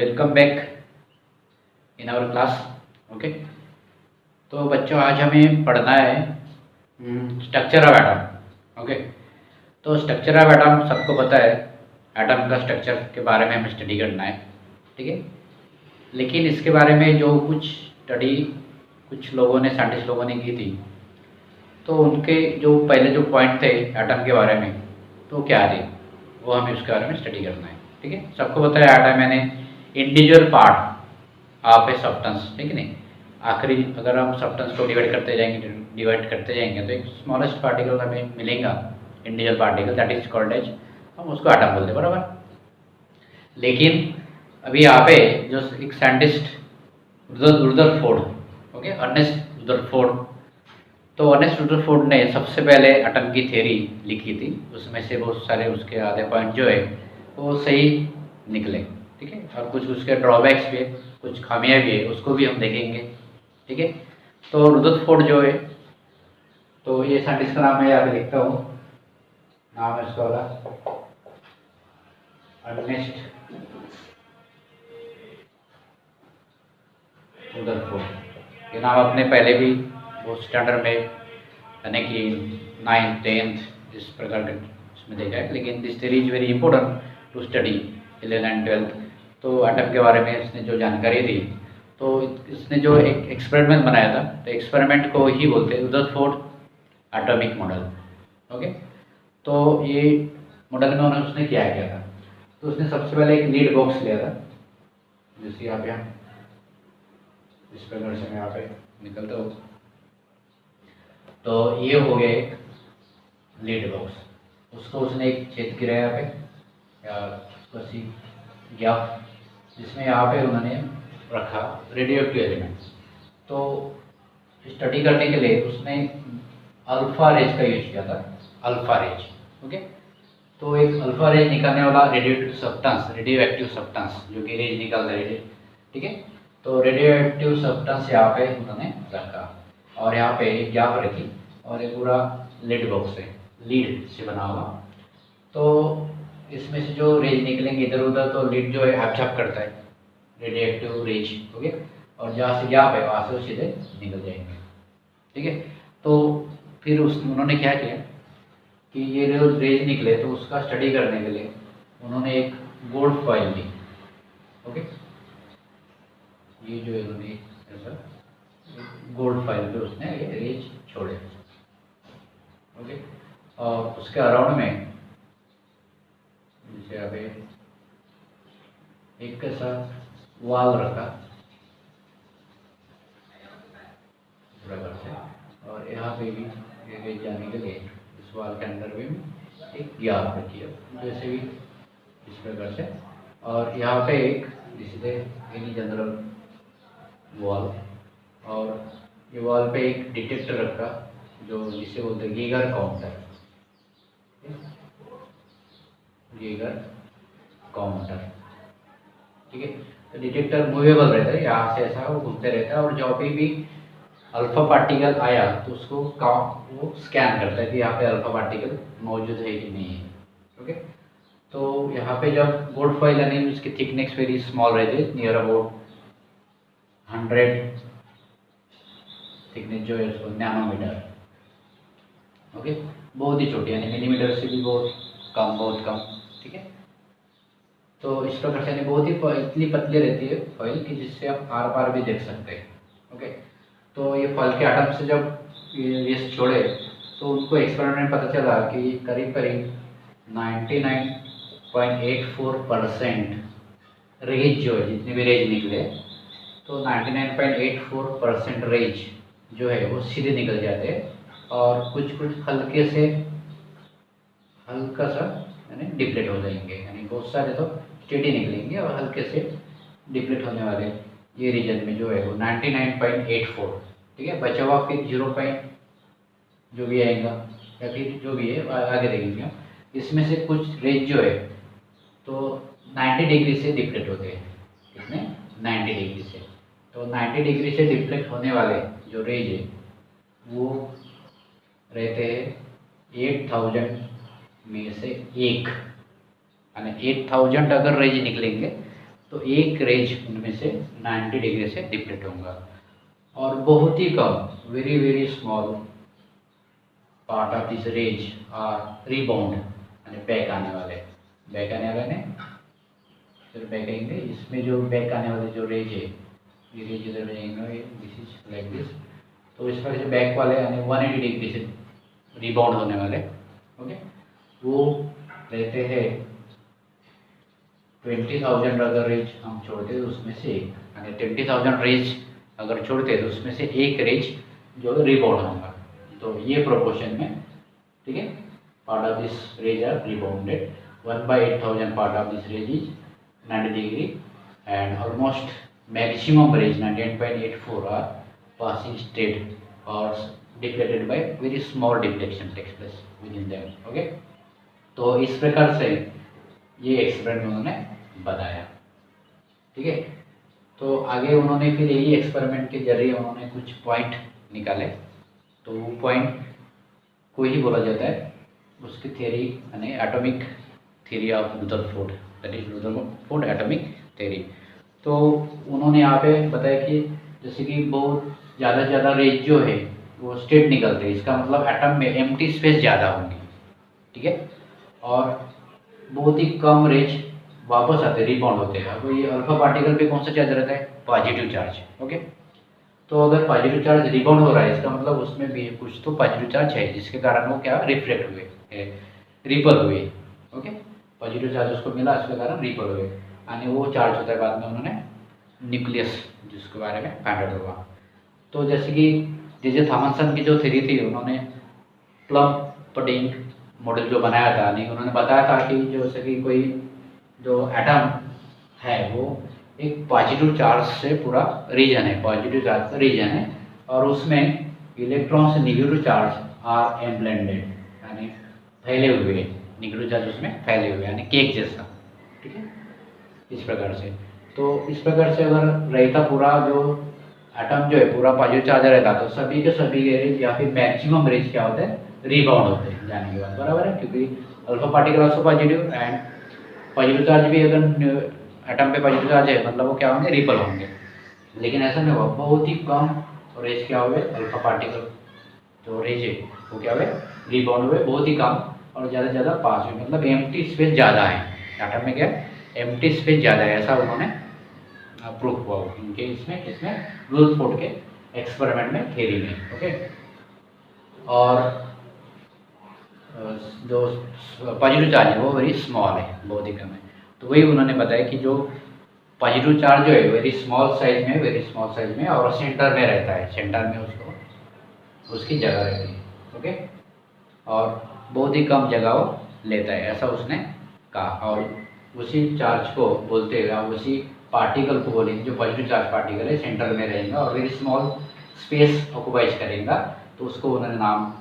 Welcome back in our class. Okay, तो बच्चों आज हमें पढ़ना है स्ट्रक्चर ऑफ एटम। ओके, तो स्ट्रक्चर ऑफ एटम सबको पता है, एटम का स्ट्रक्चर के बारे में हमें स्टडी करना है। ठीक है, लेकिन इसके बारे में जो कुछ स्टडी कुछ लोगों ने साइंटिस्ट लोगों ने की थी, तो उनके जो पहले जो पॉइंट थे एटम के बारे में, तो क्या थे वो हमें उसके बारे में स्टडी करना है। ठीक है, सबको पता है एटम यानी individual part of a substance. ठीक है नहीं, आखिरी अगर हम सब्सटेंस को डिवाइड करते जाएंगे तो एक स्मॉलेस्ट पार्टिकल हमें मिलेगा, individual particle, that is called as, हम उसको एटम बोलते हैं, बराबर। लेकिन अभी यहाँ पे जो एक scientist Rutherford, okay, Ernest Rutherford, तो अर्नेस्ट रुदरफोर्ड ने सबसे पहले एटम की थ्योरी लिखी थी। उसमें से बहुत सारे उसके आधे पॉइंट जो है वो सही निकले। ठीक है, और कुछ उसके ड्रॉबैक्स भी है, कुछ खामियां भी है, उसको भी हम देखेंगे। ठीक है, तो रुदरफोर्ड जो है, तो ये साइंटिस्ट का नाम मैं यहाँ पे लिखता हूँ, नाम है उसका वाला अर्नेस्ट रुदरफोर्ड। ये नाम आपने पहले भी वो स्टैंडर्ड में यानी कि 9th 10th इस प्रकार के इसमें देखा है, लेकिन this theory is very important to study 11th and 12th। तो एटम के बारे में इसने जो जानकारी दी, तो इसने जो एक एक्सपेरिमेंट बनाया था, तो एक्सपेरिमेंट को ही बोलते हैं रुदरफोर्ड एटॉमिक मॉडल। ओके, तो ये मॉडल में उसने क्या किया था, तो उसने सबसे पहले एक लीड बॉक्स लिया था, जैसे आप यहाँ इस प्रकार से मैं यहाँ पे निकलता हूँ, तो ये हो गया एक लीड बॉक्स। उसको उसने एक छेद गिराया पे या उसको गया, जिसमें यहाँ पे उन्होंने रखा रेडियो एक्टिव एलिमेंट्स। तो स्टडी करने के लिए उसने अल्फा रेज का यूज किया था, अल्फा रेज। ओके, तो एक अल्फा रेज निकालने वाला रेडियो एक्टिव सब्सटेंस जो कि रेज निकालता है। ठीक है, तो रेडियो एक्टिव सब्सटेंस यहाँ पे उन्होंने रखा और यहाँ पे एक गैप रखी और ये पूरा लीड बॉक्स है, लीड से बना हुआ। तो इसमें से जो रेज निकलेंगे इधर उधर, तो लीड जो है एब्जॉर्ब करता है रेडियो एक्टिव रेज। ओके, और जहाँ से गैप है वहाँ से वो सीधे निकल जाएंगे। ठीक है, तो फिर उन्होंने क्या किया कि ये जो रेज निकले, तो उसका स्टडी करने के लिए उन्होंने एक गोल्ड फॉइल ली। ओके, ये जो इन्होंने ऐसा गोल्ड फाइल पे उसने ये रेज छोड़े। ओके, और उसके अराउंड में जैसे अभी एक ऐसा वाल रखा बराबर से, और यहाँ पे भी रेज जाने के लिए इस वाल के अंदर भी एक गैप रखी है, जैसे भी इस प्रकार से। और यहाँ पे एक जिससे एनी जनरल वॉल, और ये वॉल पे एक डिटेक्टर रखा जो जिसे बोलते हैं गीगर काउंटर। गीगर काउंटर, ठीक है, तो डिटेक्टर मूवेबल रहता है, यहाँ से ऐसा वो घूमते रहता है, और जब भी अल्फा पार्टिकल आया तो उसको वो स्कैन करता है कि यहाँ पे अल्फा पार्टिकल मौजूद है कि नहीं है। ओके, तो यहाँ पे जब गोल्ड फॉइल यानी उसकी थिकनेस वेरी स्मॉल रहती है, नियर अबाउट 100 थिकनेस जो है उसको नैनोमीटर। ओके, बहुत ही छोटी यानी मिलीमीटर से भी बहुत कम। ठीक है, तो इस प्रकार से बहुत ही इतनी पतली रहती है फॉइल कि जिससे आप आर पार भी देख सकते हैं। ओके, तो ये फॉइल के एटम से जब ये छोड़े, तो उनको एक्सपेरिमेंट में पता चला कि करीब 99.84% रेज जो है, जितने भी रेज निकले, तो 99.84% रेज जो है वो सीधे निकल जाते हैं, और कुछ हल्का सा यानी डिप्लेट हो जाएंगे, यानी बहुत सारे तो स्टेडी निकलेंगे और हल्के से डिप्लेट होने वाले ये रीजन में जो है वो 99.84। ठीक है, बचा हुआ फिर 0 जो भी आएगा या फिर जो भी है आगे देखेंगे। इसमें से कुछ रेज जो है तो 90 डिग्री से डिप्लेट होते हैं, कितने 90 डिग्री से। तो 90 डिग्री से डिफ्लेक्ट होने वाले जो रेज है वो रहते हैं 8000 में से एक, यानी 8000 अगर रेज निकलेंगे तो एक रेज उनमें से 90 डिग्री से डिफ्लेक्ट होगा और बहुत ही कम very very small part of this rays are rebound यानी बैक आने वाले ने फिर बैक आएंगे। इसमें जो बैक आने वाले जो रेज है ये रेज इधर में जाएंगे, दिस इज लाइक दिस। तो इस पर जो बैक वाले यानी 180 डिग्री से रिबाउंड होने वाले ओके वो रहते हैं 20,000 अगर रेज हम छोड़ते तो उसमें से एक यानी 20,000 रेज अगर छोड़ते तो उसमें से एक रेज जो रिबाउंड होगा। तो ये प्रोपोर्शन में ठीक है part of this rays are rebounded 1/8000 part of this range is 90 degree and almost maximum range 98.84 are passing straight or deflected by very small deflection takes place within them okay। तो इस प्रकार से ये experiment उन्होंने बताया ठीक है। तो आगे उन्होंने फिर यही एक्सपेरिमेंट के जरिए उन्होंने कुछ पॉइंट निकाले। तो वो पॉइंट को ही बोला जाता है उसकी थ्योरी यानी atomic theory of Rutherford that is Rutherford atomic theory. तो उन्होंने यहाँ पे बताया कि जैसे कि बहुत ज़्यादा से ज़्यादा रेज जो है वो स्ट्रेट निकलते हैं, इसका मतलब एटम में एम्प्टी स्पेस ज़्यादा होंगी ठीक है और बहुत ही कम रेज वापस आते रिबाउंड होते हैं। अब ये अल्फा पार्टिकल पे कौन सा चार्ज रहता है पॉजिटिव चार्ज ओके। तो अगर पॉजिटिव चार्ज रिबाउंड हो रहा है इसका मतलब उसमें भी कुछ तो पॉजिटिव चार्ज है जिसके कारण वो क्या रिफ्लेक्ट हुए रिपल हुए ओके। पॉजिटिव चार्ज उसको मिला इसके कारण रिपल हुए यानी वो चार्ज होता है बाद में उन्होंने न्यूक्लियस जिसके बारे में फाइंड आउट हुआ। तो जैसे कि जे थॉमसन की जो थ्योरी थी उन्होंने प्लम पडिंग मॉडल जो बनाया था नहीं उन्होंने बताया था कि जैसे कि कोई जो एटम है वो एक पॉजिटिव चार्ज से पूरा रीजन है पॉजिटिव चार्ज का रीजन है और उसमें इलेक्ट्रॉन से नेगेटिव चार्ज आर एम्ब्लेंडेड यानी फैले हुए नेगेटिव चार्ज उसमें फैले हुए यानी केक जैसा ठीक है इस प्रकार से। तो इस प्रकार से अगर रहता पूरा जो एटम जो है पूरा पॉजिटिव चार्ज रहता तो सभी के सभी रेज या फिर मैक्सिमम रेज क्या होते हैं रिबाउंड होते हैं जाने के बाद बराबर है क्योंकि alpha particle also positive and positive charge भी अगर एटम पे पॉजिटिव चार्ज है मतलब वो क्या होंगे रिपल होंगे। लेकिन ऐसा नहीं हुआ बहुत ही कम रेज क्या हुए अल्फा पार्टिकल जो रेज है वो क्या हुए रिबाउंड हुए बहुत ही कम और ज़्यादा से ज़्यादा पास हुए मतलब एम्प्टी स्पेस ज़्यादा है एटम में क्या एम्प्टी स्पेस ज़्यादा है ऐसा उन्होंने प्रूफ हुआ इनके इसमें रुदरफोर्ड के एक्सपेरिमेंट में थ्योरी में ओके। और जो पॉजिटिव चार्ज है वो वेरी स्मॉल है बहुत ही कम है। तो वही उन्होंने बताया कि जो पॉजिटिव चार्ज जो है वेरी स्मॉल साइज में और सेंटर में रहता है सेंटर में उसको उसकी जगह रहती है ओके और बहुत ही कम जगह वो लेता है ऐसा उसने कहा। और उसी चार्ज को बोलते हुए आप उसी पार्टिकल को बोलेंगे जो पॉजिटिव चार्ज पार्टिकल है सेंटर में रहेगा और वेरी स्मॉल स्पेस ऑक्युपाइज करेगा तो उसको उन्होंने नाम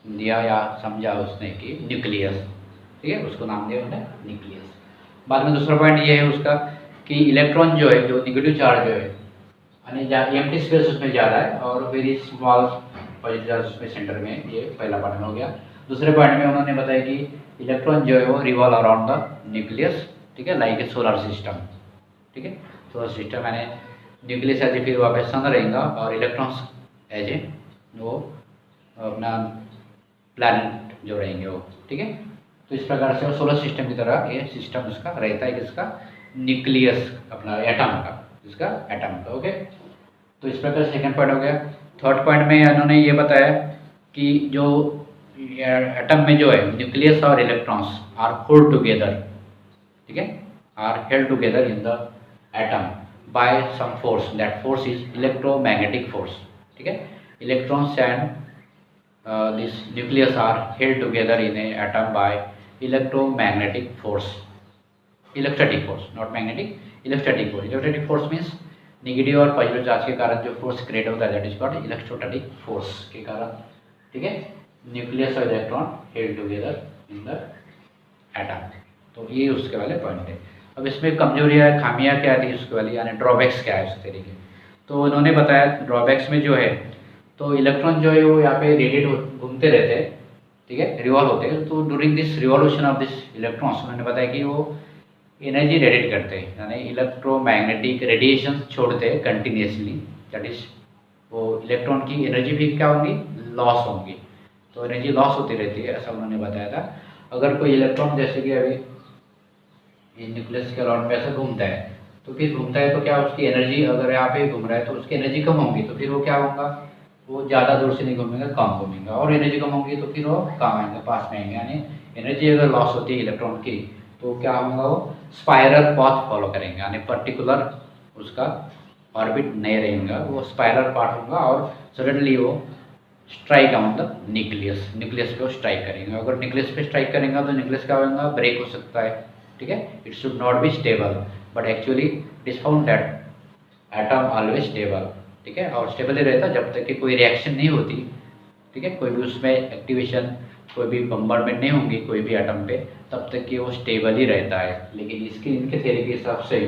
दिया या समझा उसने कि न्यूक्लियस ठीक है उसको नाम दिया उन्होंने न्यूक्लियस। बाद में दूसरा पॉइंट ये है उसका कि इलेक्ट्रॉन जो है जो नेगेटिव चार्ज जो है यानी एम्प्टी स्पेस उसमें ज़्यादा है और वेरी स्मॉल पॉजिटिव चार्ज उसमें सेंटर में ये पहला पॉइंट में हो गया। दूसरे पॉइंट में उन्होंने बताया कि इलेक्ट्रॉन जो है वो रिवॉल्व अराउंड द न्यूक्लियस ठीक है लाइक ए सोलर सिस्टम ठीक है सोलर सिस्टम यानी न्यूक्लियस एज ए फिर वहाँ पे सन रहेगा और इलेक्ट्रॉन्स एज ए वो अपना प्लैनेट जो रहेंगे वो ठीक है। तो इस प्रकार से सोलर सिस्टम की तरह ये सिस्टम उसका रहता है किसका न्यूक्लियस अपना एटम का इसका एटम का ओके। तो इस प्रकार सेकंड पॉइंट हो गया। थर्ड पॉइंट में उन्होंने ये बताया कि जो एटम में जो है न्यूक्लियस और इलेक्ट्रॉन्स आर होल्ड टुगेदर ठीक है are held together in the atom by some force that force is electromagnetic force ठीक है। Electrons and this nucleus are held together in a atom by electromagnetic force electrostatic force not magnetic electrostatic force means negative और positive charge के कारण जो force create होता है that is called electrostatic force के कारण ठीक है न्यूक्लियस और electron held together in the atom. तो ये उसके वाले पॉइंट है। अब इसमें कमजोरियाँ खामियाँ क्या थी उसके वाली यानी ड्रॉबैक्स क्या है उस तरीके। तो उन्होंने बताया ड्रॉबैक्स में जो है तो इलेक्ट्रॉन जो है वो यहाँ पे रेडिएट घूमते रहते हैं ठीक है रिवॉल्व होते हैं। तो during this revolution of this electrons उन्होंने बताया कि वो एनर्जी रेडिएट करते हैं, यानी इलेक्ट्रोमैग्नेटिक रेडिएशन छोड़ते हैं कंटिन्यूसली, दैट इज वो इलेक्ट्रॉन की एनर्जी भी क्या होंगी, लॉस होंगी। तो एनर्जी लॉस होती रहती है, ऐसा उन्होंने बताया था। अगर कोई इलेक्ट्रॉन जैसे कि अभी ये न्यूक्लियस के अराउंड में ऐसा घूमता है, तो फिर घूमता है तो क्या उसकी एनर्जी, अगर यहाँ पे घूम रहा है तो उसकी एनर्जी कम होगी, तो फिर वो क्या होगा, वो ज़्यादा दूर से नहीं घूमेगा, कम घूमेगा, और एनर्जी कम होगी तो फिर वो कम आएंगे, पास में आएंगे। यानी एनर्जी अगर लॉस होती है इलेक्ट्रॉन की, तो क्या होगा, वो स्पाइरल पाथ फॉलो करेंगे, यानी पर्टिकुलर उसका ऑर्बिट नहीं रहेगा, वो स्पाइरल पाथ होगा और सडनली वो स्ट्राइक का मतलब न्यूक्लियस पे वो स्ट्राइक करेंगे। अगर न्यूक्लियस पे स्ट्राइक करेंगे तो न्यूक्लियस क्या होगा, ब्रेक हो सकता है, ठीक है। It should not be stable, but actually it is found that atom always stable, ठीक है, और स्टेबल ही रहता जब तक कि कोई रिएक्शन नहीं होती, ठीक है, कोई भी उसमें एक्टिवेशन, कोई भी बम्बार्डमेंट नहीं होंगी कोई भी एटम पे, तब तक कि वो स्टेबल ही रहता है। लेकिन इनके थ्योरी के हिसाब से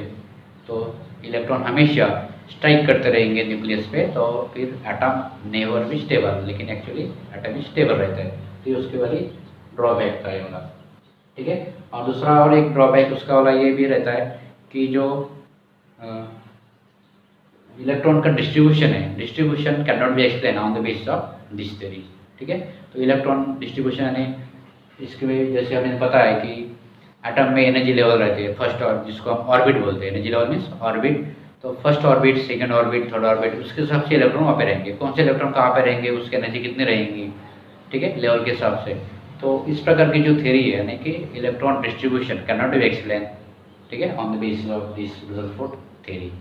तो इलेक्ट्रॉन हमेशा स्ट्राइक करते रहेंगे न्यूक्लियस पे, तो फिर एटम नेवर भी स्टेबल, लेकिन एक्चुअली एटम भी स्टेबल रहता है। तो ये उसके वाली ड्रॉबैक का होगा, ठीक है। और दूसरा और एक ड्रॉबैक उसका वाला ये भी रहता है कि जो इलेक्ट्रॉन का डिस्ट्रीब्यूशन है, distribution can not be explain on the basis of this theory, ठीक है। तो इलेक्ट्रॉन डिस्ट्रीब्यूशन यानी इसके में जैसे हमें पता है कि एटम में एनर्जी लेवल रहती है, फर्स्ट और जिसको हम ऑर्बिट बोलते हैं, एनर्जी लेवल मीन्स ऑर्बिट। तो first orbit, second orbit, third orbit, उसके हिसाब से इलेक्ट्रॉन वहाँ पे रहेंगे, कौन से इलेक्ट्रॉन कहाँ पे रहेंगे, उसकी एनर्जी कितनी रहेंगी, ठीक है, लेवल के हिसाब से। तो इस प्रकार की जो थ्योरी है, यानी कि electron distribution can not be explain, ठीक है, on the basis of this Rutherford theory.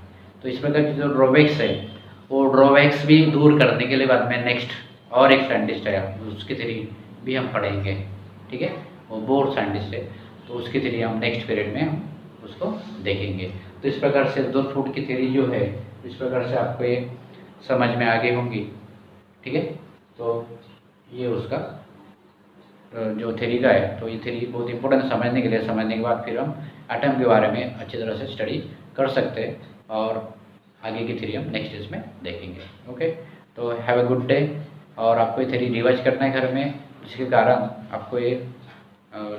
तो इस प्रकार की जो ड्रॉबैक्स है, वो ड्रॉबैक्स भी दूर करने के लिए बाद में नेक्स्ट और एक साइंटिस्ट है, उसकी थ्योरी भी हम पढ़ेंगे, ठीक है, वो बोर साइंटिस्ट है, तो उसकी थ्योरी हम नेक्स्ट पीरियड में हम उसको देखेंगे। तो इस प्रकार से रदरफोर्ड की थ्योरी जो है, इस प्रकार से आपको ये समझ में आ गई होंगी, ठीक है। तो ये उसका जो थ्योरी का है, तो ये थ्योरी बहुत इंपॉर्टेंट समझने के लिए, समझने के बाद फिर हम एटम के बारे में अच्छी तरह से स्टडी कर सकते हैं, और आगे की थ्योरी हम नेक्स्ट इसमें देखेंगे। ओके, तो हैव अ गुड डे। और आपको ये थ्योरी रिवाइज करना है घर में, जिसके कारण आपको ये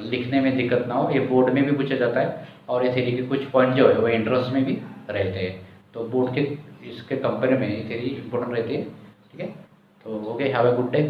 लिखने में दिक्कत ना हो। ये बोर्ड में भी पूछा जाता है, और ये थ्योरी के कुछ पॉइंट जो है वो एंट्रेंस में भी रहते हैं, तो बोर्ड के इसके कंपेयर में ये थ्योरी इंपॉर्टेंट रहती है, ठीक है। तो okay, have a good day.